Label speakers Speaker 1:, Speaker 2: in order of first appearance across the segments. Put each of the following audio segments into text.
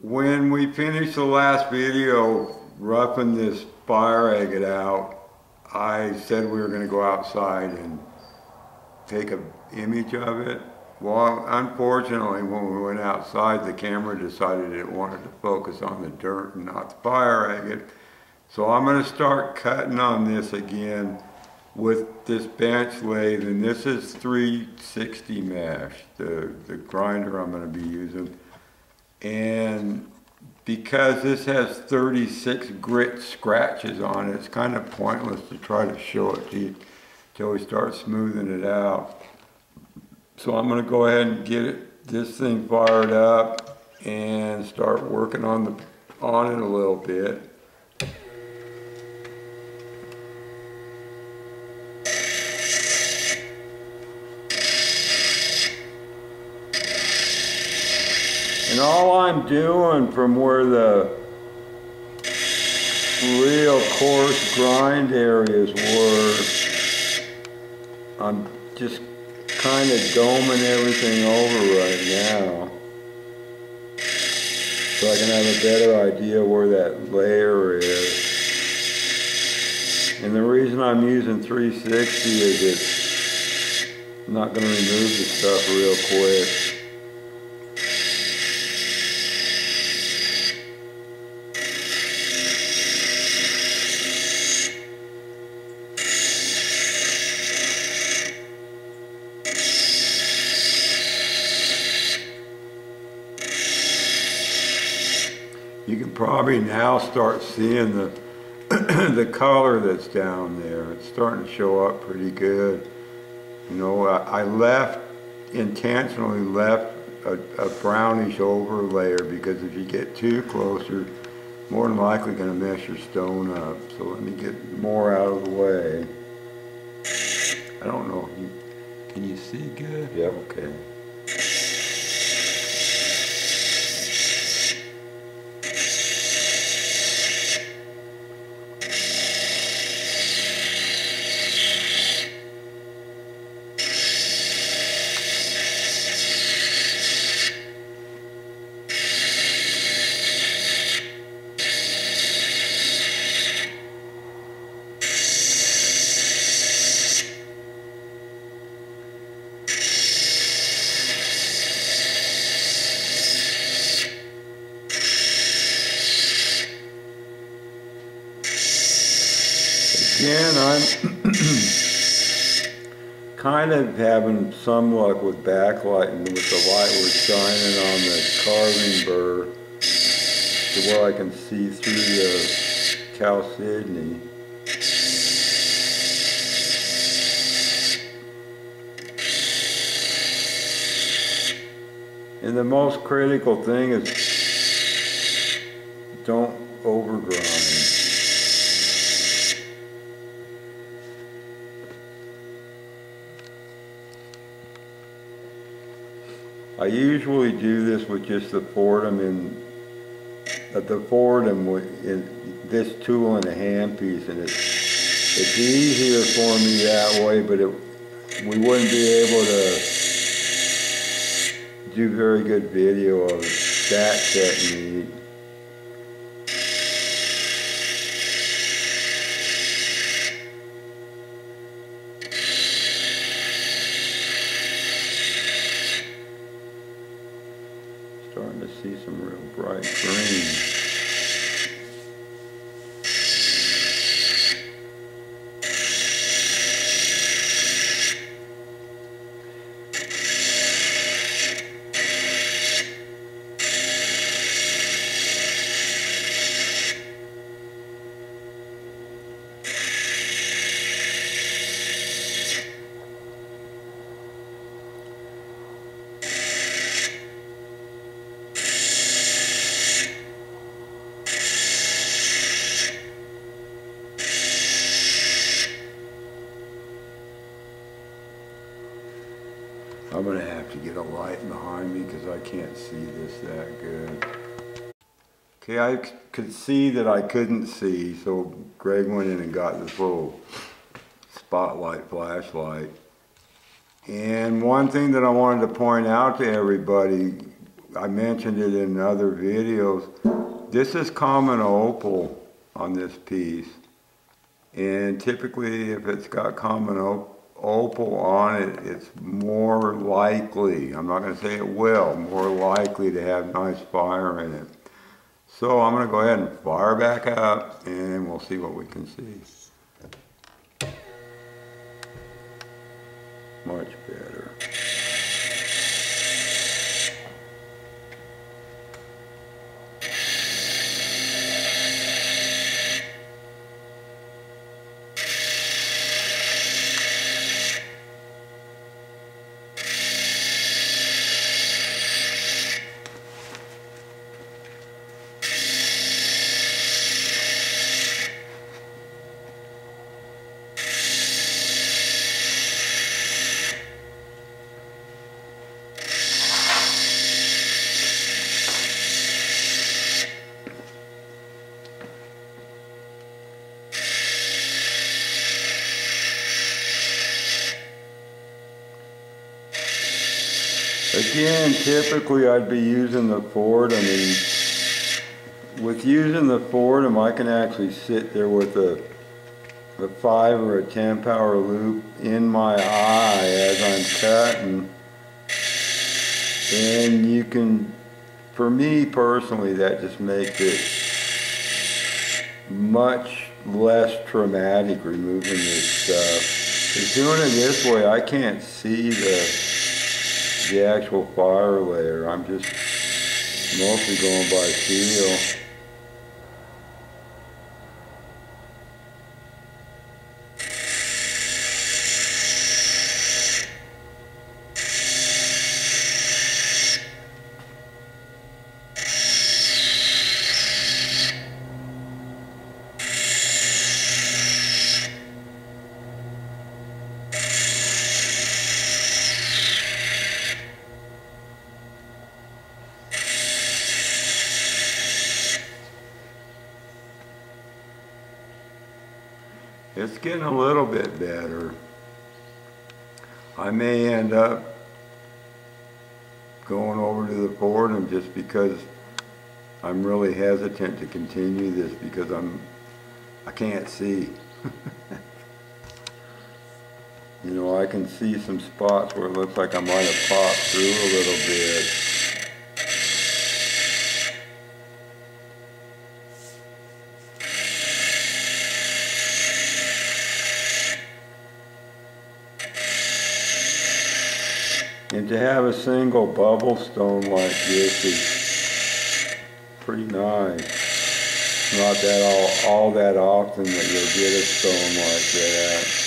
Speaker 1: When we finished the last video roughing this fire agate out, I said we were going to go outside and take an image of it. Well, unfortunately, when we went outside, the camera decided it wanted to focus on the dirt and not the fire agate. So I'm going to start cutting on this again with this bench lathe, and this is 360 mesh, the grinder I'm going to be using. And because this has 36 grit scratches on it, it's kind of pointless to try to show it to you until we start smoothing it out. So I'm going to go ahead and get this thing fired up and start working on it a little bit. And all I'm doing from where the real coarse grind areas were, I'm just kind of doming everything over right now so I can have a better idea where that layer is. And the reason I'm using 360 is it's not going to remove the stuff real quick. You can probably now start seeing the color that's down there. It's starting to show up pretty good. You know, I intentionally left a brownish over layer because if you get too close, you're more than likely going to mess your stone up. So let me get more out of the way. I don't know. Can you see good? Yeah, okay. Again, I'm kind of having some luck with backlighting with the light was shining on the carving burr to where I can see through the Chalcedony. And the most critical thing is don't overgrind. I usually do this with just the Fordham in this tool and a handpiece, and it's easier for me that way, but we wouldn't be able to do very good video of that technique. Starting to see some real bright green. I'm going to have to get a light behind me because I can't see this that good. Okay, I could see that I couldn't see, so Greg went in and got this little spotlight flashlight. And one thing that I wanted to point out to everybody, I mentioned it in other videos. This is common opal on this piece. And typically if it's got common opal on it, it's more likely, I'm not going to say it will, more likely to have nice fire in it. So I'm going to go ahead and fire back up and we'll see what we can see. Much better. Again, typically I'd be using the Fordham. I mean, with using the Fordham, I can actually sit there with a 5 or a 10 power loop in my eye as I'm cutting. And you can, for me personally, that just makes it much less traumatic removing this stuff. Because doing it this way, I can't see the actual fire layer. I'm just mostly going by feel. It's getting a little bit better. I may end up going over to the Fordham just because I'm really hesitant to continue this because I can't see. You know, I can see some spots where it looks like I might have popped through a little bit. And to have a single bubble stone like this is pretty nice. It's not that all that often that you'll get a stone like that.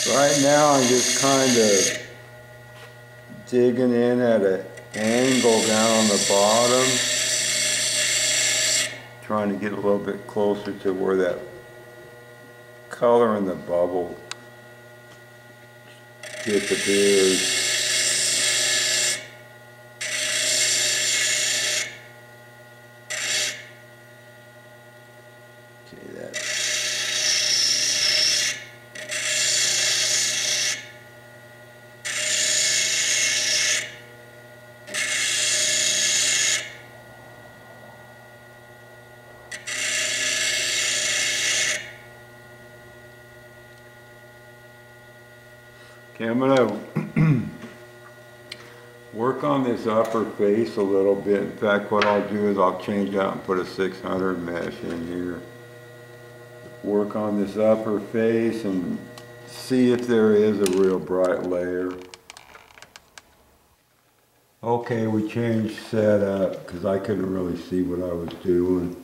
Speaker 1: Right now I'm just kind of digging in at an angle down on the bottom, trying to get a little bit closer to where that color in the bubble disappears. Okay, I'm going to work on this upper face a little bit. In fact, what I'll do is I'll change out and put a 600 mesh in here. Work on this upper face and see if there is a real bright layer. Okay, we changed setup because I couldn't really see what I was doing.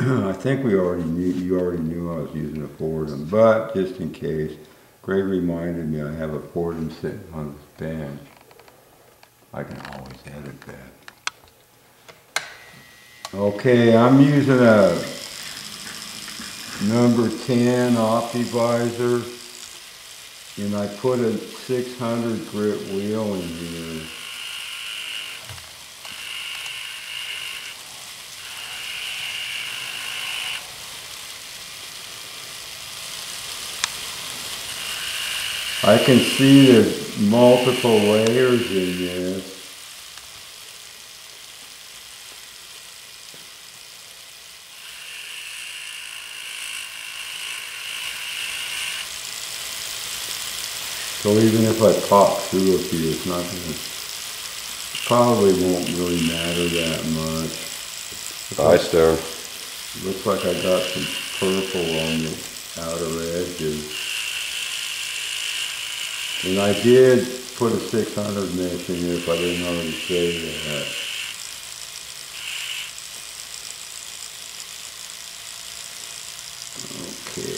Speaker 1: I think you already knew I was using a Fordham, but just in case, Greg reminded me I have a Fordham sitting on this bench. I can always edit that. Okay, I'm using a number 10 Optivisor, and I put a 600 grit wheel in here. I can see there's multiple layers in this. So even if I pop through a few, it's not gonna, probably won't really matter that much.
Speaker 2: Nice there.
Speaker 1: Looks like I got some purple on the outer edges. And I did put a 600 mesh in here if I didn't already say that. Okay.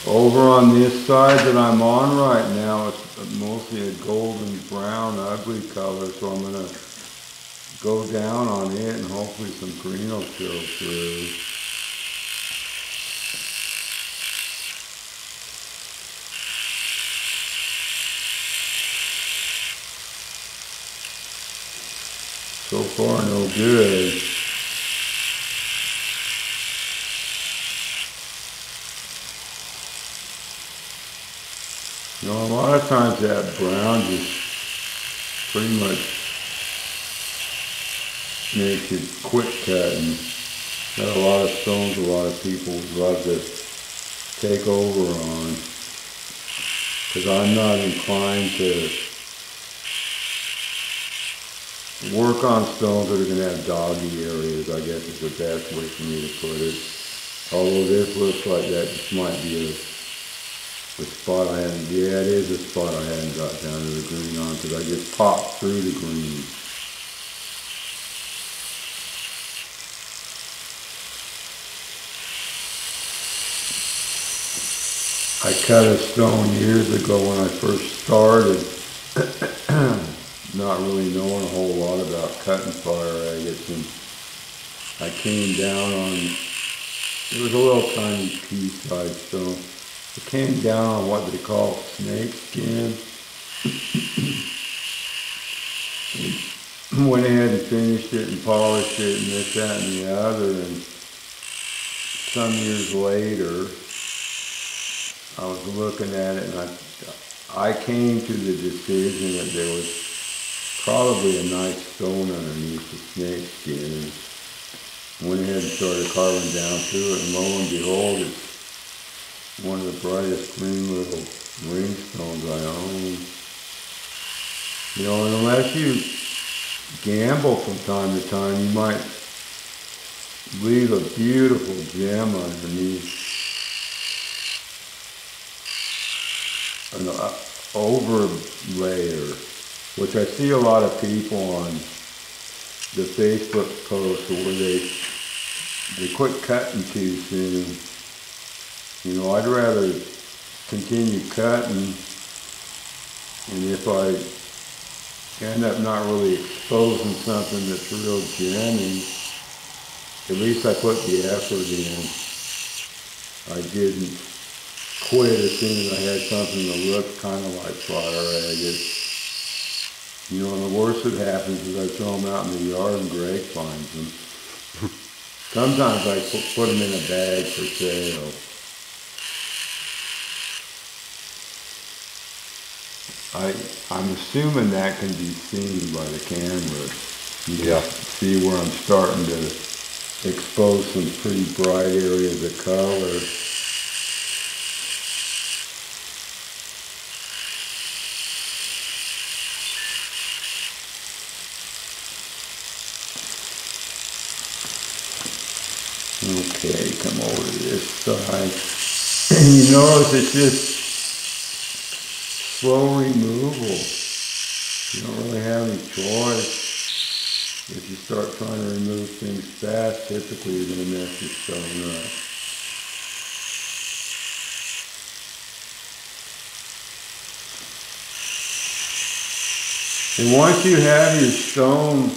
Speaker 1: Over on this side that I'm on right now, it's mostly a golden brown ugly color, so I'm going to go down on it and hopefully some green will show through. So far, no good. You know, a lot of times that brown just pretty much makes it quick cutting. Got a lot of stones a lot of people would love to take over on, because I'm not inclined to work on stones that are going to have doggy areas, I guess is the best way for me to put it. Although this looks like that just might be a spot I hadn't, yeah, it is a spot I hadn't got down to the green on, because I just popped through the green. I cut a stone years ago when I first started, not really knowing a whole lot about cutting fire agates, and I came down on, it was a little tiny pea-sized stone. I came down on what they call snake skin. Went ahead and finished it and polished it and this, that, and the other, and some years later, I was looking at it and I came to the decision that there was probably a nice stone underneath the snake skin, and went ahead and started carving down through it, and lo and behold, it's one of the brightest green little ring stones I own. You know, and unless you gamble from time to time, you might leave a beautiful gem underneath an overlayer, which I see a lot of people on the Facebook posts where they quit cutting too soon. You know, I'd rather continue cutting, and if I end up not really exposing something that's real gemmy, at least I put the effort in. I didn't quit as soon as I had something that looked kind of like fire agate. You know, and the worst that happens is I throw them out in the yard and Greg finds them. Sometimes I put them in a bag for sale. I'm assuming that can be seen by the camera. You can see where I'm starting to expose some pretty bright areas of color. Okay, come over to this side. And you notice it's just slow removal. You don't really have any choice. If you start trying to remove things fast, typically you're going to mess your stone up. And once you have your stone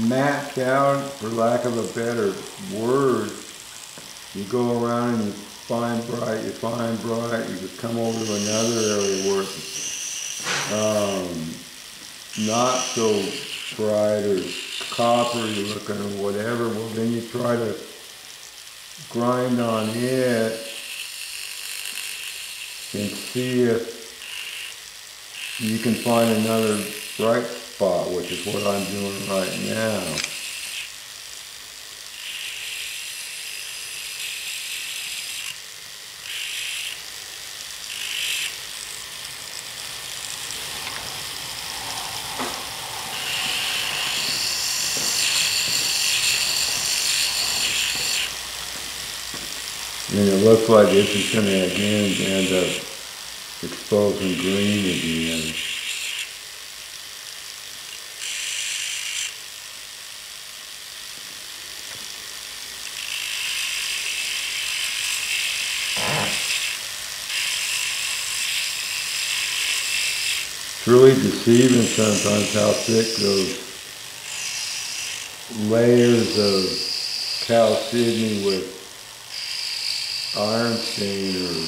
Speaker 1: mapped out, for lack of a better word, you go around and you find bright, you just come over to another area where it's not so bright or coppery looking or whatever. Well, then you try to grind on it and see if you can find another bright spot, which is what I'm doing right now. And it looks like this is going to again end up exposing green again. It's really deceiving sometimes how thick those layers of Chalcedony with ironstone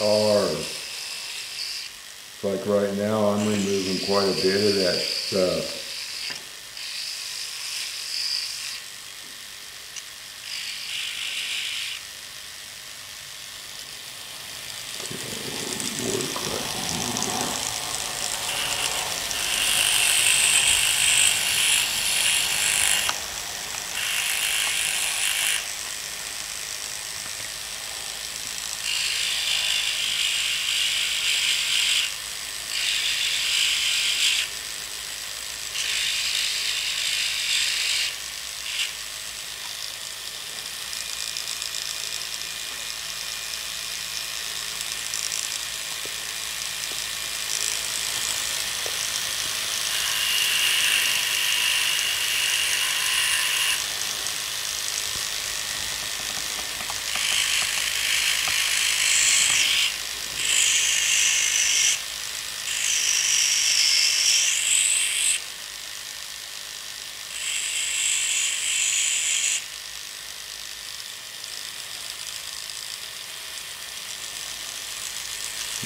Speaker 1: are. Like right now I'm removing quite a bit of that stuff.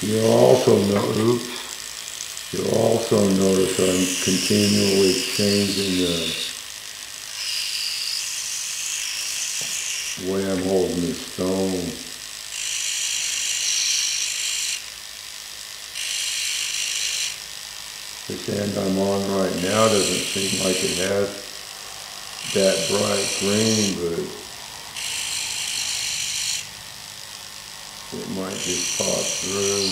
Speaker 1: You'll also notice I'm continually changing the way I'm holding the stone. This end I'm on right now doesn't seem like it has that bright green, but it might just pop through.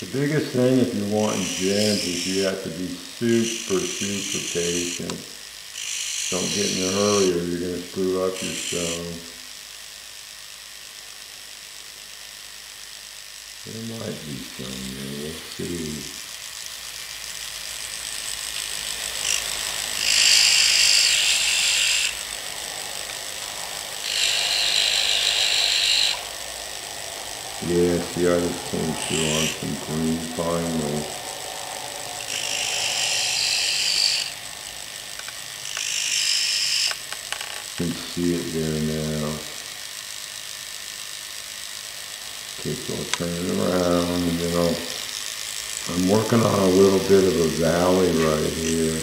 Speaker 1: The biggest thing if you're wanting gems is you have to be super patient. Don't get in a hurry or you're going to screw up your stone. There might be some there, we'll see. Yeah, see, I just came through on some green finally. You can see it there now. Okay, so I'll turn it around and then I'm working on a little bit of a valley right here.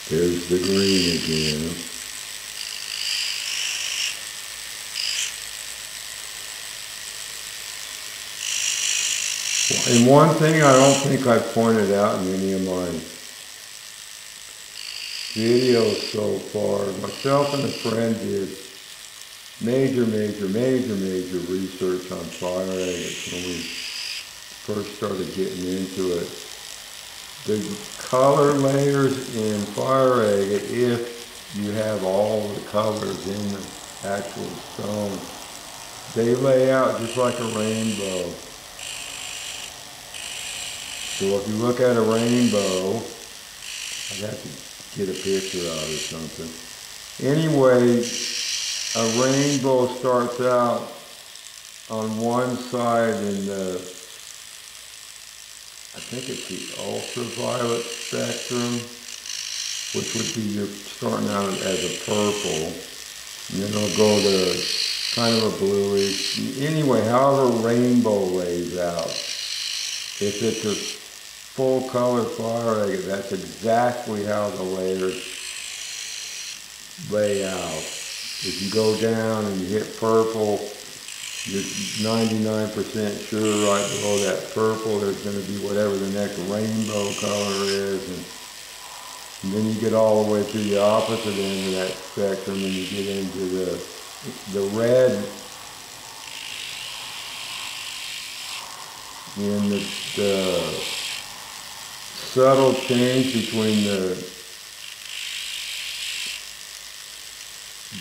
Speaker 1: There's the green again. And one thing I don't think I pointed out in any of my videos so far, myself and a friend did major research on fire agates when we first started getting into it. The color layers in fire agate if you have all the colors in the actual stone. They lay out just like a rainbow. So if you look at a rainbow, I'd have to get a picture out or something. Anyway, a rainbow starts out on one side in the, I think it's the ultraviolet spectrum, which would be you're starting out as a purple, and then it'll go to kind of a bluish. Anyway, however rainbow lays out, if it's a full color fire agate, that's exactly how the layers lay out. If you go down and you hit purple, you're 99% sure right below that purple there's going to be whatever the next rainbow color is, and then you get all the way to the opposite end of that spectrum and you get into the red in the subtle change between the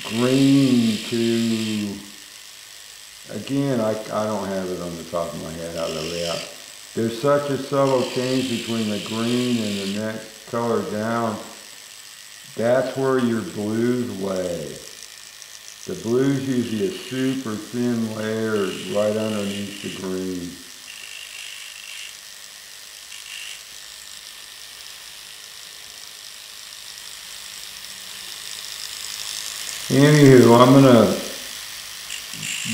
Speaker 1: green to, again, I don't have it on the top of my head how they lay out. There's such a subtle change between the green and the next color down. That's where your blues lay. The blues usually a super thin layer right underneath the green. Anywho, I'm gonna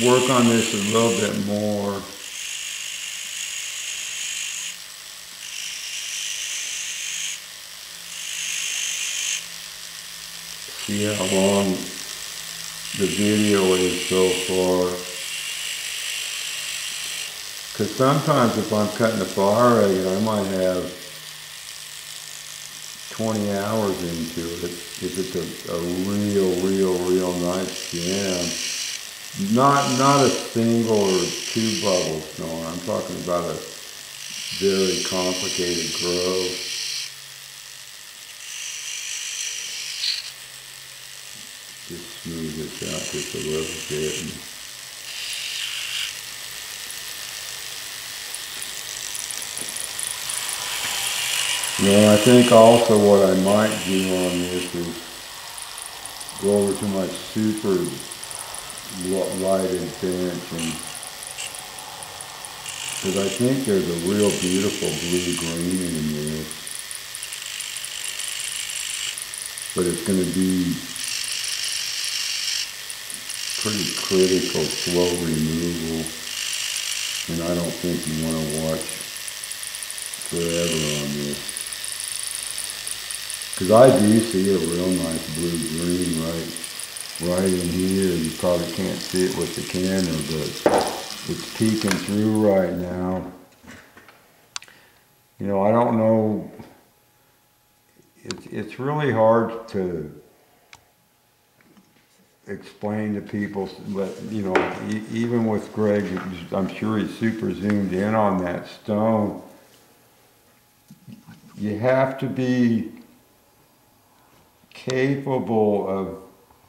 Speaker 1: work on this a little bit more. See how long the video is so far. Because sometimes if I'm cutting a fire agate, I might have 20 hours into it if it's a real nice gem. Not a single or two bubble stone. I'm talking about a very complicated growth. Just smooth this out just a little bit. I think also what I might do on this is go over to my super lighted bench, and because I think there's a real beautiful blue-green in this, but it's going to be pretty critical slow removal, and I don't think you want to watch forever on this. Because I do see a real nice blue-green right in here. You probably can't see it with the camera, but it's peeking through right now. I don't know. It's really hard to explain to people, but even with Greg, I'm sure he's super zoomed in on that stone. You have to be capable of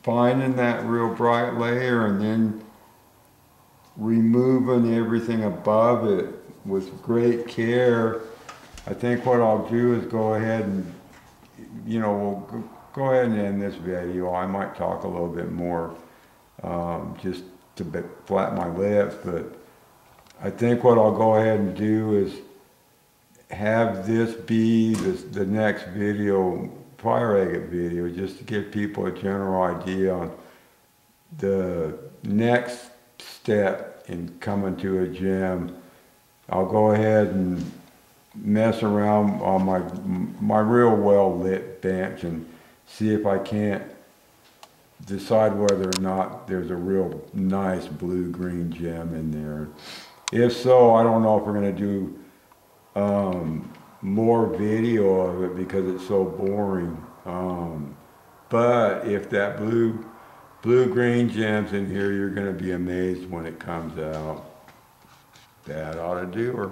Speaker 1: finding that real bright layer and then removing everything above it with great care. I think what I'll do is go ahead and, we'll go ahead and end this video. I might talk a little bit more just to flatten my lips, but I think what I'll go ahead and do is have this be the next video, fire agate video, just to give people a general idea on the next step in coming to a gem. I'll go ahead and mess around on my real well lit bench and see if I can't decide whether or not there's a real nice blue-green gem in there. If so, I don't know if we're going to do more video of it because it's so boring. But if that blue-green gem's in here, you're going to be amazed when it comes out. That ought to do her.